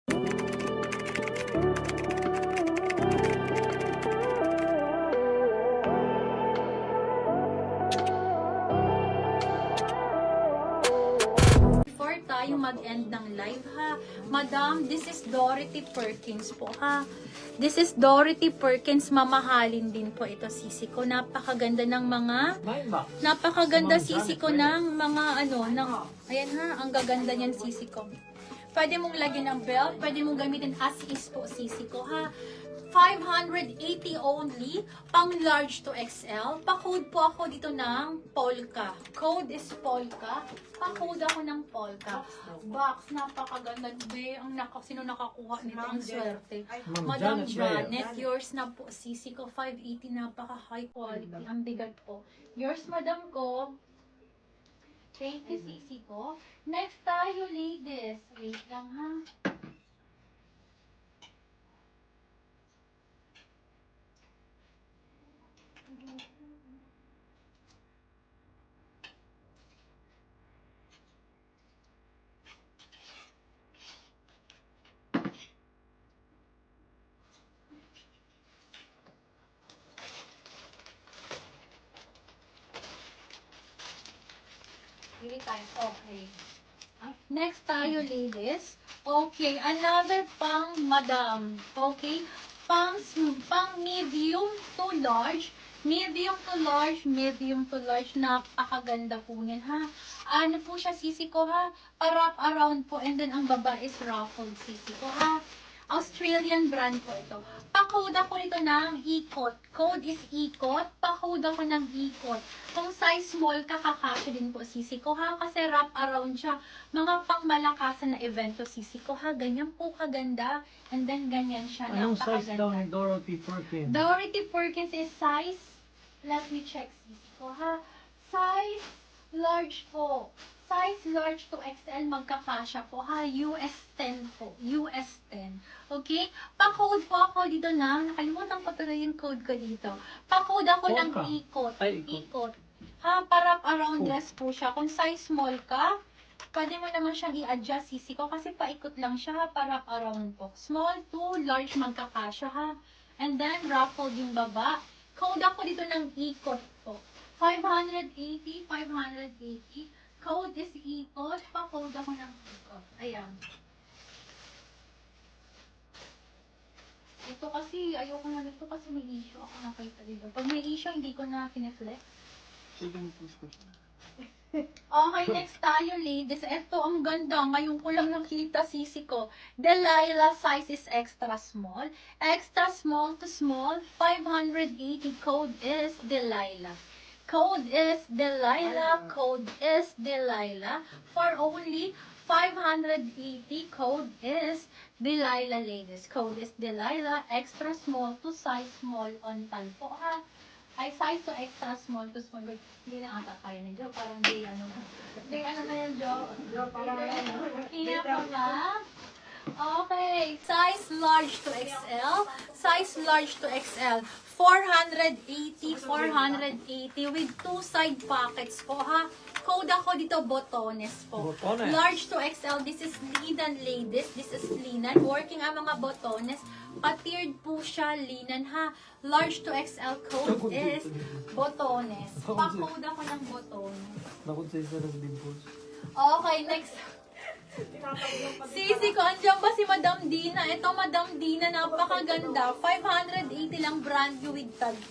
Before tayo mag-end ng live ha, Madam, this is Dorothy Perkins po ha. This is Dorothy Perkins, mamahalin din po ito sisi ko. Napakaganda ng mga, napakaganda sisi ko ng mga ayan ha, ang gaganda niyan sisi ko. Pwede mong lagyan ng belt, pwede mong gamitin as is po sisi ko ha. 580 only, pang large to XL. Pa-code po ako dito ng Polka. Code is Polka. Pa-code ako ng Polka. Box, napakaganda. Be, sino nakakuha nito? Ang swerte. Madam Janet, yours na po. Sisi ko, 580, napaka-high quality. Ang bigat po. Yours, madam ko. Thank you, sisi ko. Next tayo, ladies. Wait lang, ha? Okay. Next tayo, ladies. Okay, another pang madam. Okay? Pang medium to large. Medium to large, medium to large. Napakaganda po niyan, ha? Ano po siya, sisi ko, ha? Wrap around po. And then, ang baba is ruffled, sisi ko, ha? Australian brand po ito. Pa-code ako nito ng ikot. Code is ikot. Pa-code ako ng ikot. Kung size small, kakakasya din po sisi ko ha. Kasi wrap around siya. Mga pangmalakasan na event to sisi ko ha. Ganyan po kaganda. And then ganyan siya. Anong size daw Napakaganda. ni Dorothy Perkins? Dorothy Perkins is size. Let me check sisi ko ha. Size large po. Size large to XL magkakasya po ha. US 10 po. US 10. Okay? Pa-code po ako dito ng, nakalimutan ko tuloy yung code ko dito. Pa-code ako ng Polka. ikot. Ay, ikot. Ikot. Ha, para around dress po siya. Kung size small ka, pwede mo naman siyang i-adjust sisi ko kasi paikot lang siya ha, para around po. Small to large magkakasya ha. And then, ruffled yung baba. Code ako dito ng ikot po. 580, 580. Code is ikot. Pa-code ako ng ikot. Ayan. Ito kasi, ayoko na nito kasi may issue ako nakita dito. Pag may issue, hindi ko na pineflex. Sige, push ko. Okay, next tayo, ladies. Ito, ang ganda. Ngayon ko lang nakita sisi ko. Delilah size is extra small. Extra small to small. 580 code is Delilah. Code is Delilah. Code is Delilah. For only 580 code is Delilah, ladies. Code is Delilah. Extra small to size small on tan po ha. Ay, size to extra small to small. Hindi na ata kaya ni Jo. Parang di ano na yan, Jo. Parang hindi pa ba? Okay. Size large to XL. Size large to XL. 480, 480 with two side pockets po ha. Code ako dito, botones po. Botones. Large to XL, this is linen, ladies. This is linen. Working ang mga botones. Patiered po siya, linen ha. Large to XL code is botones. Pa-code ako ng botones. Nakot sa isa ng dimples. Okay, next. Sisi ko, andyan ba si Madam Dina? Ito, Madam Dina, napakaganda. 580 lang brand new with tag